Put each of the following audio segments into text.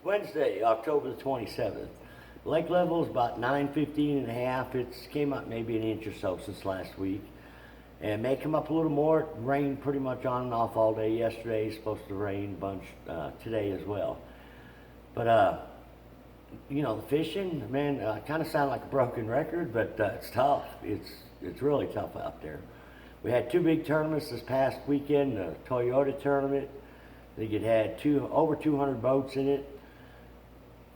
Wednesday, October the 27th. Lake level is about 9:15 and a half. It's came up maybe an inch or so since last week. And may come up a little more. It rained pretty much on and off all day yesterday. It's supposed to rain a bunch today as well. But, you know, the fishing, man, kind of sound like a broken record, but it's tough. It's really tough out there. We had two big tournaments this past weekend, the Toyota tournament. I think it had over 200 boats in it.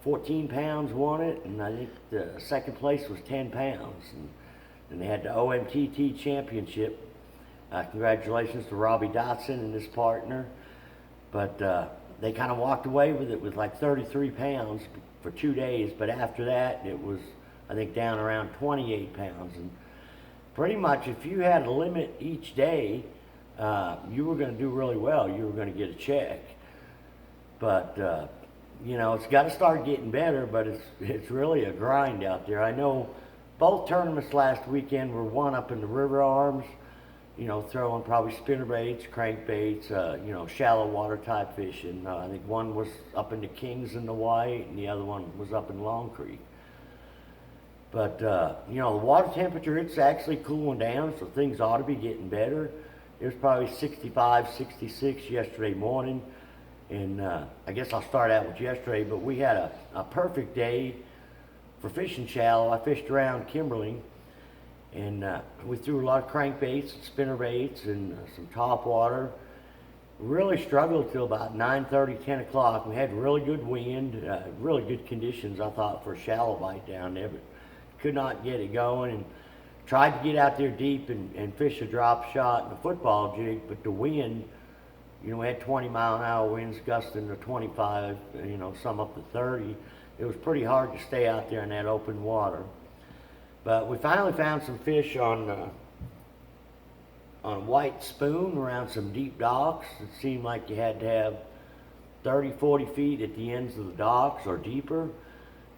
14 pounds won it, and I think the second place was 10 pounds. And they had the OMTT championship. Congratulations to Robbie Dotson and his partner. But they kind of walked away with it with like 33 pounds for 2 days. But after that, it was, I think, down around 28 pounds. And pretty much if you had a limit each day, you were going to do really well. You were going to get a check. But, you know, it's got to start getting better, but it's really a grind out there. I know both tournaments last weekend were won up in the river arms, you know, throwing probably spinnerbaits, crankbaits, you know, shallow water type fishing. I think one was up in the Kings and the White, and the other one was up in Long Creek. But, you know, the water temperature, it's actually cooling down, so things ought to be getting better. It was probably 65, 66 yesterday morning. And I guess I'll start out with yesterday, but we had a perfect day for fishing shallow. I fished around Kimberly, and we threw a lot of crankbaits and spinnerbaits and some top water. Really struggled till about 9:30, 10 o'clock. We had really good wind, really good conditions, I thought, for a shallow bite down there, but could not get it going. And tried to get out there deep and fish a drop shot and a football jig, but the wind, you know, we had 20-mile-an-hour winds gusting to 25, you know, some up to 30. It was pretty hard to stay out there in that open water. But we finally found some fish on white spoon around some deep docks. It seemed like you had to have 30, 40 feet at the ends of the docks or deeper.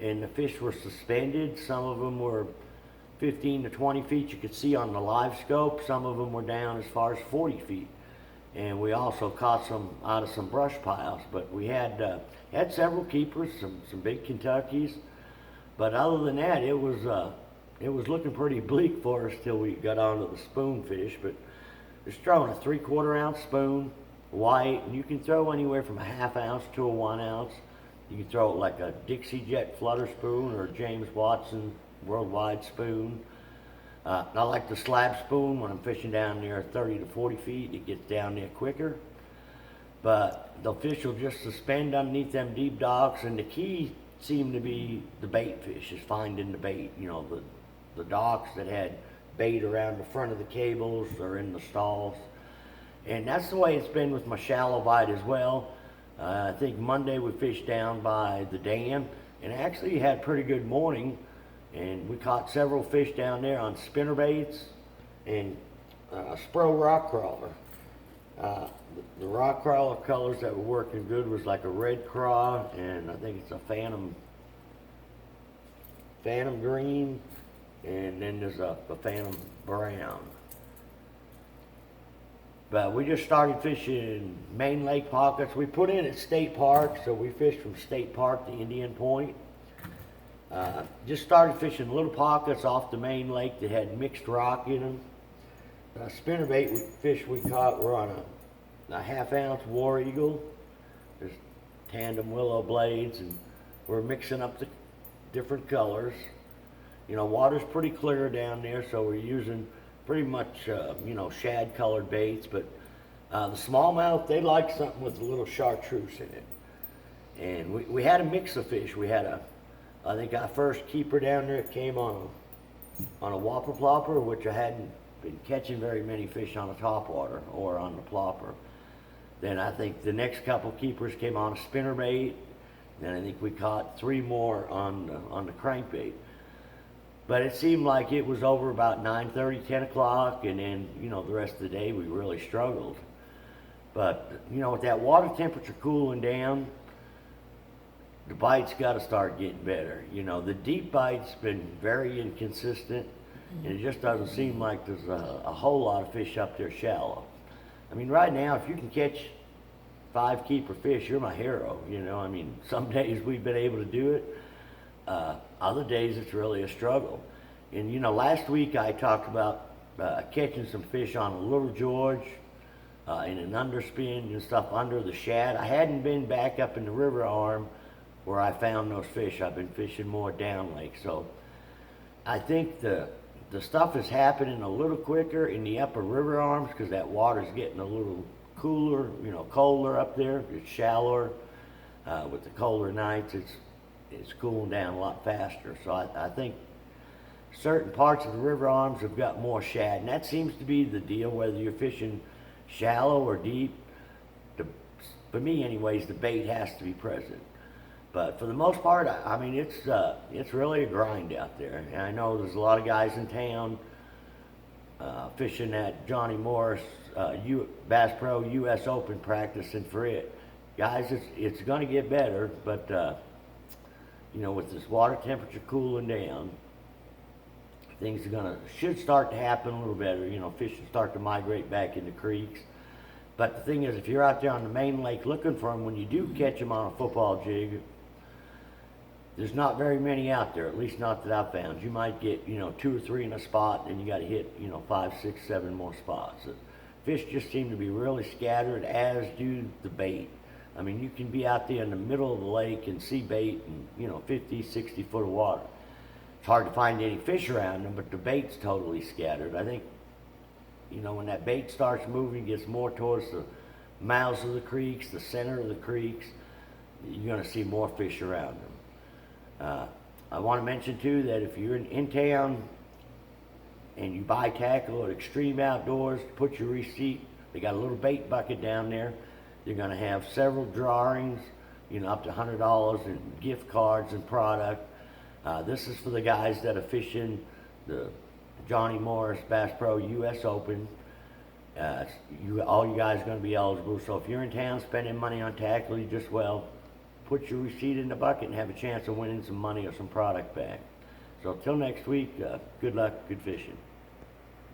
And the fish were suspended. Some of them were 15 to 20 feet you could see on the live scope. Some of them were down as far as 40 feet. And we also caught some out of some brush piles. But we had several keepers, some big Kentuckies. But other than that, it was looking pretty bleak for us till we got onto the spoon fish. But just throwing a 3/4 ounce spoon, white, and you can throw anywhere from a 1/2 ounce to a 1 ounce. You can throw it like a Dixie Jet flutter spoon or a James Watson worldwide spoon. I like the slab spoon when I'm fishing down near 30 to 40 feet. It gets down there quicker. But the fish will just suspend underneath them deep docks, and the key seemed to be the bait fish, is finding the bait. You know, the docks that had bait around the front of the cables or in the stalls. And that's the way it's been with my shallow bite as well. I think Monday we fished down by the dam, and actually had a pretty good morning. And we caught several fish down there on spinnerbaits and a Spro rock crawler. The rock crawler colors that were working good was like a red craw, and I think it's a phantom green, and then there's a phantom brown. But we just started fishing main lake pockets. We put in at State Park, so we fished from State Park to Indian Point. Just started fishing little pockets off the main lake that had mixed rock in them. Spinnerbait fish we caught were on a 1/2 ounce War Eagle. There's tandem willow blades, and we're mixing up the different colors. You know, water's pretty clear down there, so we're using pretty much, you know, shad colored baits. But the smallmouth, they like something with a little chartreuse in it. And we had a mix of fish. We had I think our first keeper down there came on a whopper plopper, which I hadn't been catching very many fish on the topwater or on the plopper. Then I think the next couple keepers came on a spinnerbait. Then I think we caught 3 more on the crankbait. But it seemed like it was over about 9:30, 10 o'clock, and then, you know, the rest of the day we really struggled. But, you know, with that water temperature cooling down, the bite's got to start getting better. You know, the deep bite's been very inconsistent, and it just doesn't seem like there's a whole lot of fish up there shallow. I mean, right now, if you can catch 5 keeper fish, you're my hero. You know, I mean, some days we've been able to do it. Other days it's really a struggle. And you know, last week I talked about catching some fish on a Little George in an underspin and stuff under the shad. I hadn't been back up in the river arm where I found those fish. I've been fishing more down lake. So I think the stuff is happening a little quicker in the upper river arms because that water's getting a little cooler, you know, colder up there. It's shallower. With the colder nights, it's cooling down a lot faster. So I think certain parts of the river arms have got more shad, and that seems to be the deal, whether you're fishing shallow or deep. For me anyways, the bait has to be present. But for the most part, I mean, it's really a grind out there. And I know there's a lot of guys in town fishing at Johnny Morris Bass Pro U.S. Open practicing for it. Guys, it's going to get better, but you know, with this water temperature cooling down, things should start to happen a little better. You know, fish should start to migrate back into creeks. But the thing is, if you're out there on the main lake looking for them, when you do catch them on a football jig, there's not very many out there, at least not that I've found. You might get, you know, 2 or 3 in a spot, and you got to hit, you know, 5, 6, 7 more spots. The fish just seem to be really scattered, as do the bait. I mean, you can be out there in the middle of the lake and see bait in, you know, 50, 60 foot of water. It's hard to find any fish around them, but the bait's totally scattered. I think, you know, when that bait starts moving, gets more towards the mouths of the creeks, the center of the creeks, you're going to see more fish around them. I want to mention too that if you're in town and you buy tackle at Extreme Outdoors, put your receipt. They got a little bait bucket down there. They're going to have several drawings, you know, up to $100 in gift cards and product. This is for the guys that are fishing the Johnny Morris Bass Pro U.S. Open. All you guys are going to be eligible. So if you're in town spending money on tackle, you just, well, put your receipt in the bucket and have a chance of winning some money or some product back. So till next week, good luck, good fishing.